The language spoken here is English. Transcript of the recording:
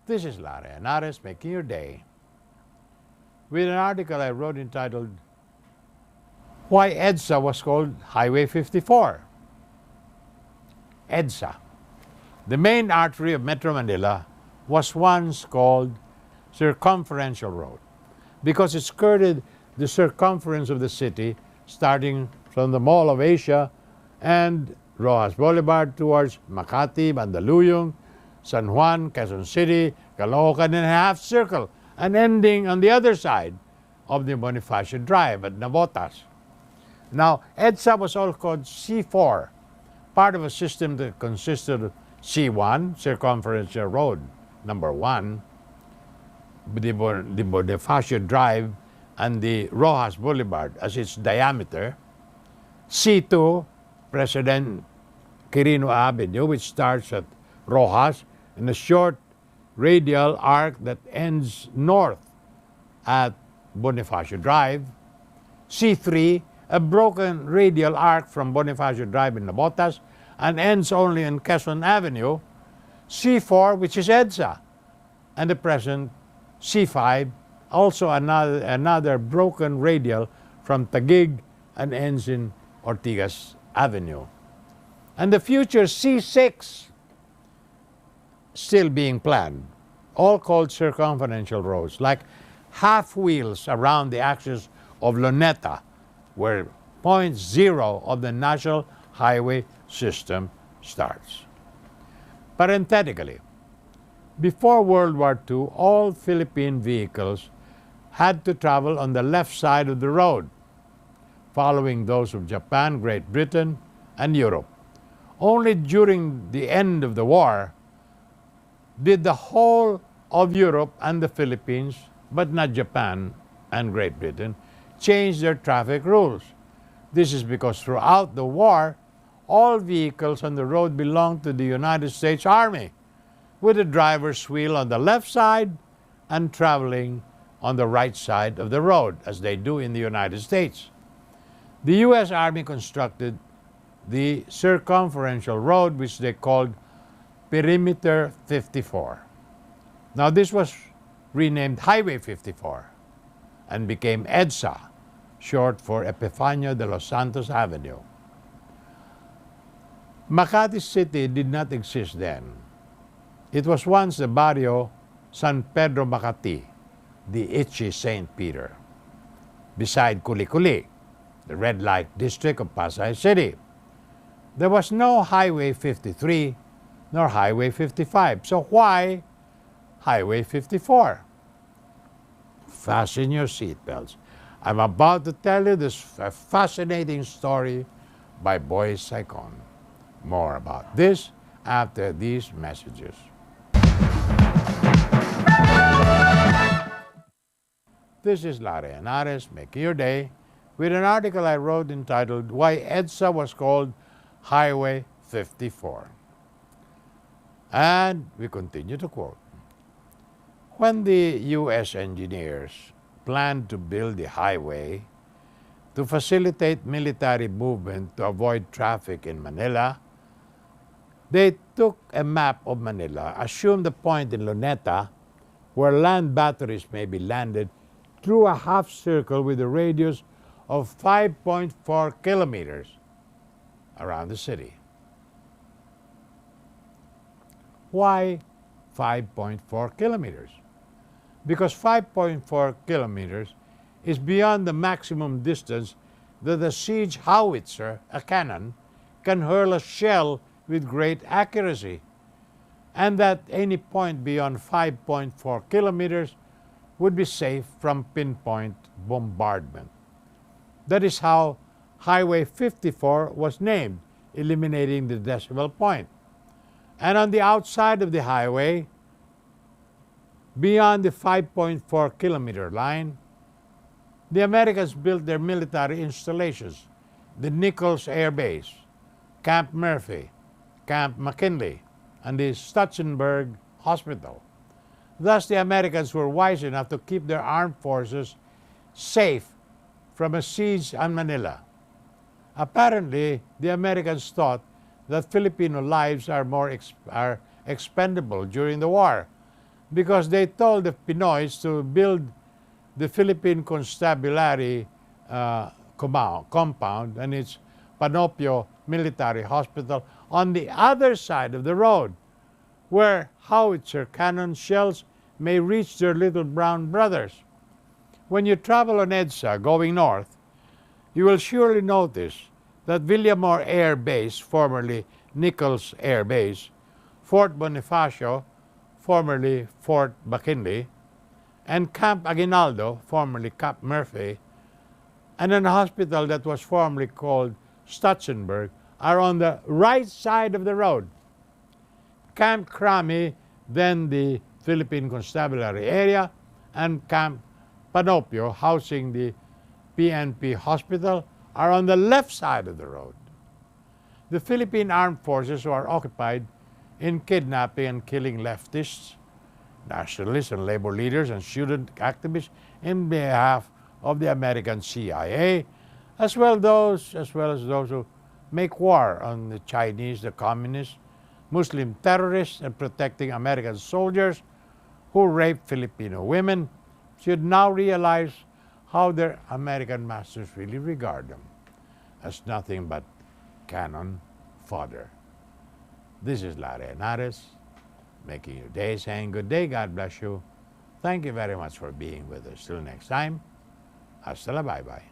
This is Larry Anares making your day with an article I wrote entitled, Why EDSA Was Called Highway 54. EDSA, the main artery of Metro Manila, was once called Circumferential Road because it skirted the circumference of the city starting from the Mall of Asia and Rojas Boulevard towards Makati, Mandaluyong, San Juan, Quezon City, Caloocan, and a half circle, and ending on the other side of the Bonifacio Drive at Navotas. Now, EDSA was also called C4, part of a system that consisted of C1, Circumferential Road, number 1, the Bonifacio Drive and the Rojas Boulevard as its diameter, C2, President Quirino Avenue, which starts at Rojas, and a short radial arc that ends north at Bonifacio Drive, C3, a broken radial arc from Bonifacio Drive in Navotas and ends only in Quezon Avenue, C4, which is EDSA, and the present C5, also another broken radial from Taguig and ends in Ortigas Avenue. And the future C6 still being planned, all called circumferential roads, like half wheels around the axis of Luneta, where point 0 of the national highway system starts. Parenthetically, before World War II, all Philippine vehicles had to travel on the left side of the road, following those of Japan, Great Britain, and Europe. Only during the end of the war did the whole of Europe and the Philippines, but not Japan and Great Britain, change their traffic rules. This is because throughout the war, all vehicles on the road belonged to the United States Army, with the driver's wheel on the left side and traveling on the right side of the road, as they do in the United States. The U.S. Army constructed the circumferential road, which they called Perimeter 54. Now, this was renamed Highway 54 and became EDSA, short for Epifanio de los Santos Avenue. Makati City did not exist then. It was once the barrio San Pedro Makati, the itchy St. Peter, beside Kuli-Kuli, the red light district of Pasay City. There was no Highway 53 nor Highway 55. So why Highway 54? Fasten your seatbelts. I'm about to tell you this fascinating story by Boy Saicon. More about this after these messages. This is Larry Anares making your day with an article I wrote entitled, Why EDSA Was Called Highway 54. And we continue to quote, when the U.S. engineers planned to build the highway to facilitate military movement to avoid traffic in Manila, they took a map of Manila, assumed a point in Luneta where land batteries may be landed, drew a half circle with a radius of 5.4 kilometers around the city. Why 5.4 kilometers? Because 5.4 kilometers is beyond the maximum distance that a siege howitzer, a cannon, can hurl a shell with great accuracy, and that any point beyond 5.4 kilometers would be safe from pinpoint bombardment. That is how Highway 54 was named, eliminating the decimal point. And on the outside of the highway, beyond the 5.4 kilometer line, the Americans built their military installations, the Nichols Air Base, Camp Murphy, Camp McKinley, and the Stutzenberg Hospital. Thus, the Americans were wise enough to keep their armed forces safe from a siege on Manila. Apparently, the Americans thought that Filipino lives are expendable during the war. because they told the Pinoys to build the Philippine Constabulary compound and its Panopio Military Hospital on the other side of the road, where howitzer cannon shells may reach their little brown brothers. When you travel on EDSA going north, you will surely notice that Villamor Air Base, formerly Nichols Air Base, Fort Bonifacio, formerly Fort McKinley, and Camp Aguinaldo, formerly Camp Murphy, and an hospital that was formerly called Stutzenberg, are on the right side of the road. Camp Crami, then the Philippine Constabulary area, and Camp Panopio, housing the PNP Hospital, are on the left side of the road. The Philippine Armed Forces are occupied in kidnapping and killing leftists, nationalists and labor leaders and student activists in behalf of the American CIA, as well as those who make war on the Chinese, the communists, Muslim terrorists, and protecting American soldiers who rape Filipino women, should now realize how their American masters really regard them as nothing but cannon fodder. This is Larry Henares, making your day, saying good day, God bless you. Thank you very much for being with us. Till next time, hasta la bye-bye.